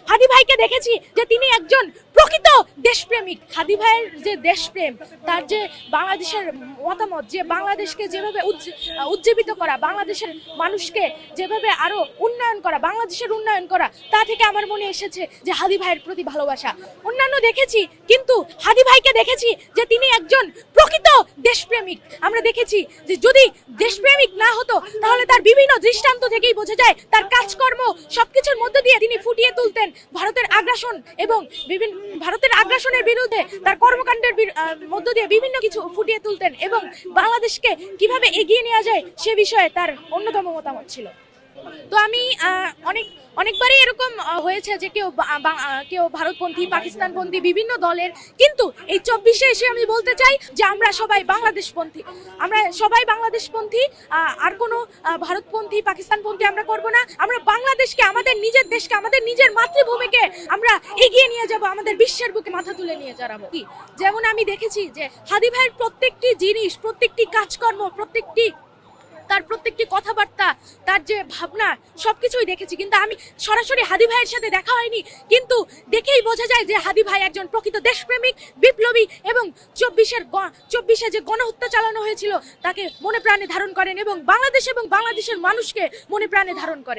হাদি ভাইকে দেখেছি যে তিনি একজন প্রকৃত দেশপ্রেমিক। হাদি ভাইয়ের যে দেশপ্রেম, তার যে বাংলাদেশের মতামত, যে বাংলাদেশকে যেভাবে উজ্জীবিত করা, বাংলাদেশের মানুষকে যেভাবে আরো উন্নয়ন করা, বাংলাদেশের উন্নয়ন করা, তা থেকে আমার মনে এসেছে যে হাদি ভাইয়ের প্রতি ভালোবাসা। অন্যান্য দেখেছি, কিন্তু হাদি ভাইকে দেখেছি যে তিনি একজন প্রকৃত দেশপ্রেমিক। আমরা দেখেছি যে যদি দেশপ্রেমিক না হতো তাহলে তার বিভিন্ন দৃষ্টান্ত থেকেই বোঝা যায়, তার কাজকর্ম সবকিছুর মধ্য দিয়ে তিনি ফুটিয়ে তুলতেন ভারতের আগ্রাসন এবং ভারতের আগ্রাসনের বিরুদ্ধে তার কর্মকাণ্ডের মধ্য দিয়ে বিভিন্ন কিছু ফুটিয়ে তুলতেন এবং বাংলাদেশকে কিভাবে এগিয়ে নেওয়া যায় সে বিষয়ে তার অন্যতম মতামত ছিল। তো আমি অনেকবারই এরকম হয়েছে যে কেউ ভারতপন্থী, পাকিস্তানপন্থী বিভিন্ন দলের, কিন্তু এই 24-এ এসে আমি বলতে চাই যে আমরা সবাই বাংলাদেশপন্থী। আমরা সবাই বাংলাদেশপন্থী, আর কোনো ভারতপন্থী, পাকিস্তানপন্থী আমরা করব না। আমরা বাংলাদেশকে, আমাদের নিজের দেশকে, আমাদের নিজের মাতৃভূমিকে আমরা এগিয়ে নিয়ে যাব, আমাদের বিশ্বের বুকে মাথা তুলে নিয়ে যাবো। যেমন আমি দেখেছি যে হাদি ভাইয়ের প্রত্যেকটি জিনিস, প্রত্যেকটি কাজকর্ম, তার প্রত্যেকটি কথাবার্তা, তার যে ভাবনা, সবকিছুই দেখেছি। কিন্তু আমি সরাসরি হাদি ভাইয়ের সাথে দেখা হয়নি, কিন্তু দেখেই বোঝা যায় যে হাদি ভাই একজন প্রকৃত দেশপ্রেমিক, বিপ্লবী এবং 24-এ যে গণহত্যা চালানো হয়েছিল তাকে মনে প্রাণে ধারণ করেন এবং বাংলাদেশের মানুষকে মনে প্রাণে ধারণ করেন।